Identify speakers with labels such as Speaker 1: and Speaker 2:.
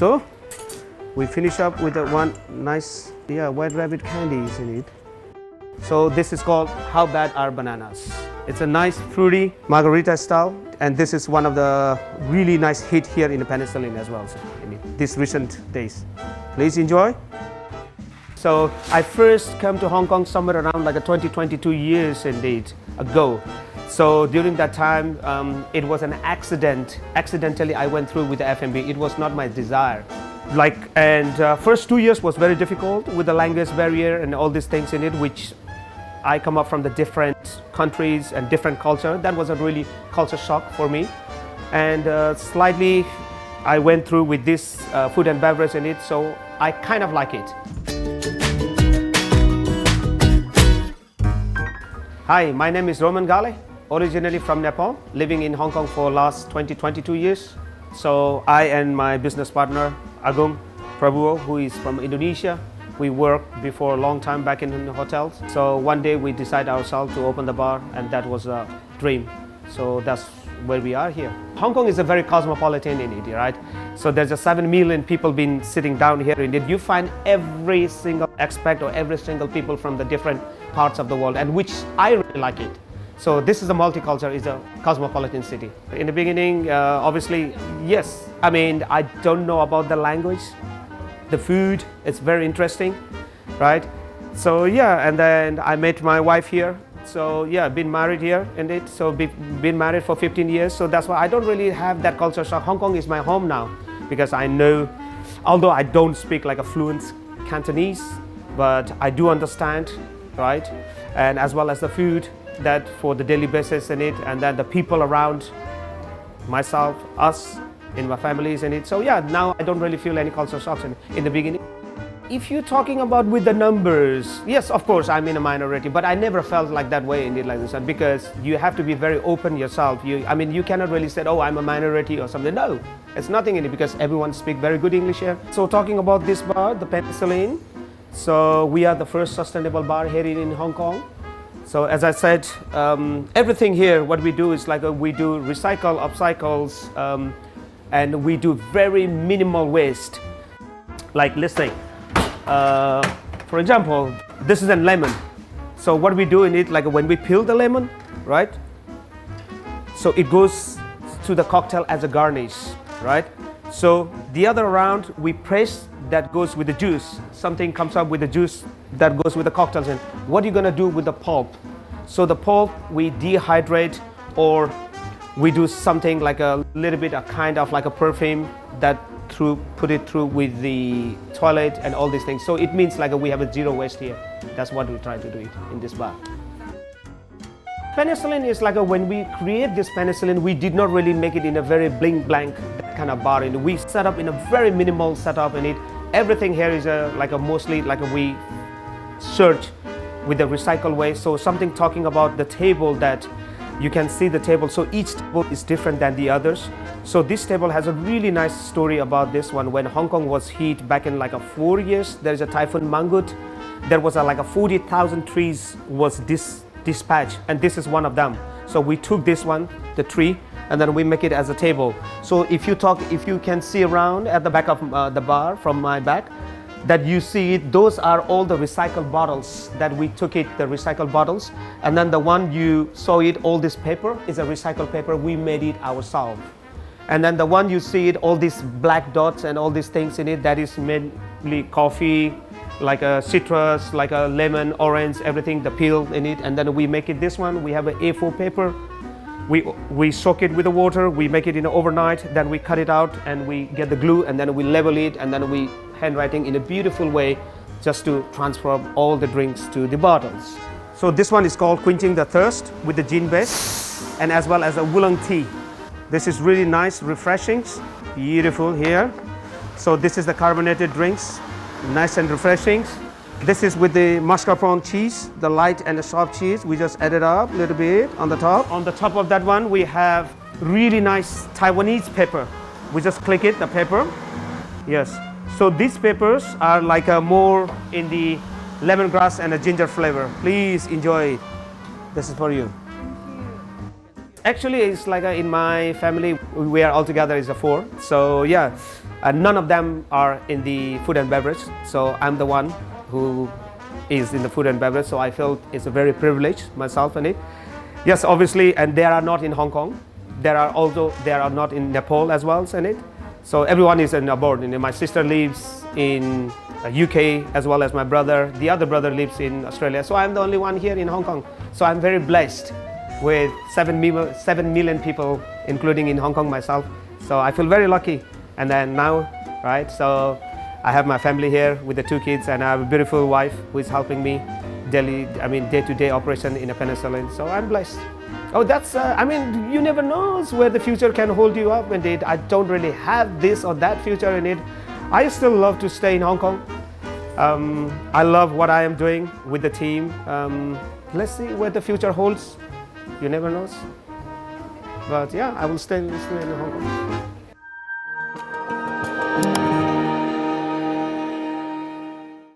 Speaker 1: So we finish up with one nice white rabbit candies in it. So this is called How Bad Are Bananas? It's a nice fruity margarita style, and this is one of the really nice hit here in the Penicillin as well, so in these recent days. Please enjoy. So I first came to Hong Kong somewhere around like 22 years indeed ago. So during that time, it was an accident. Accidentally, I went through with the F&B. It was not my desire. First 2 years was very difficult with the language barrier and all these things in it, which I come up from the different countries and different culture. That was a really culture shock for me. And slightly, I went through with this food and beverage in it, so I kind of like it. Hi, my name is Roman Gale, originally from Nepal, living in Hong Kong for the last 22 years. So I and my business partner, Agung Prabowo, who is from Indonesia, we worked before a long time back in the hotels. So one day we decided ourselves to open the bar, and that was a dream. So that's where we are here. Hong Kong is a very cosmopolitan in it, right? So there's 7 million people been sitting down here in it. You find every single aspect or every single people from the different parts of the world, and which I really like it. So this is a multicultural, it's a cosmopolitan city. In the beginning, obviously, yes. I mean, I don't know about the language, the food, it's very interesting, right? So yeah, and then I met my wife here. So yeah, been married here indeed. So been married for 15 years. So that's why I don't really have that culture shock. Hong Kong is my home now because I know, although I don't speak like a fluent Cantonese, but I do understand, right? And as well as the food that for the daily basis in it, and then the people around myself, us, in my families in it. So yeah, now I don't really feel any culture shocks in the beginning. If you're talking about with the numbers, yes, of course, I'm in a minority, but I never felt like that way in it like this, because you have to be very open yourself. I mean, you cannot really say, oh, I'm a minority or something. No, it's nothing in it because everyone speaks very good English here. So talking about this bar, the Penicillin, so we are the first sustainable bar here in Hong Kong. So as I said, everything here, what we do is like we do recycle, upcycles, and we do very minimal waste. Like let's say, for example, this is a lemon. So what we do in it, like when we peel the lemon, right? So it goes to the cocktail as a garnish, right? So the other round we press, that goes with the juice. Something comes up with the juice that goes with the cocktails. And what are you gonna do with the pulp? So the pulp we dehydrate, or we do something like a little bit, a kind of like a perfume that put it through with the toilet and all these things. So it means like we have a zero waste here. That's what we try to do it in this bar. Penicillin is like when we create this penicillin, we did not really make it in a very bling blank kind of bar. And we set up in a very minimal setup in it. Everything here is mostly like we search with the recycle way. So something talking about the table, that you can see the table. So each table is different than the others. So this table has a really nice story about this one. When Hong Kong was hit back in 4 years, there is a typhoon Mangkhut. There was 40,000 trees was dispatched, and this is one of them. So we took this one, the tree, and then we make it as a table. So if you can see around at the back of the bar from my back, that you see it, those are all the recycled bottles that we took it, the recycled bottles. And then the one you saw it, all this paper is a recycled paper, we made it ourselves. And then the one you see it, all these black dots and all these things in it, that is mainly coffee, like a citrus, like a lemon, orange, everything, the peel in it. And then we make it this one, we have an A4 paper. We soak it with the water, we make it in overnight, then we cut it out and we get the glue, and then we label it, and then we handwriting in a beautiful way just to transfer all the drinks to the bottles. So this one is called Quenching the Thirst with the gin base, and as well as a oolong tea. This is really nice, refreshing, beautiful here. So this is the carbonated drinks, nice and refreshing. This is with the mascarpone cheese, the light and the soft cheese. We just add it up a little bit on the top. On the top of that one, we have really nice Taiwanese pepper. We just click it, the pepper. Yes. So these peppers are like more in the lemongrass and a ginger flavor. Please enjoy it. This is for you. Actually, it's like in my family, we are all together as a 4. So yeah, None of them are in the food and beverage, so I'm the one who is in the food and beverage, so I feel it's a very privilege myself in it. Yes, obviously, and they are not in Hong Kong. There are not in Nepal as well in it. So everyone is in abroad. My sister lives in UK as well as my brother. The other brother lives in Australia. So I'm the only one here in Hong Kong. So I'm very blessed with 7 million people, including in Hong Kong myself. So I feel very lucky. And then now, right, so I have my family here with the 2 kids, and I have a beautiful wife who is helping me day-to-day operation in a Penicillin. So I'm blessed. Oh, that's, you never know where the future can hold you up, and I don't really have this or that future in it. I still love to stay in Hong Kong. I love what I am doing with the team. Let's see where the future holds. You never know. But yeah, I will stay in Hong Kong.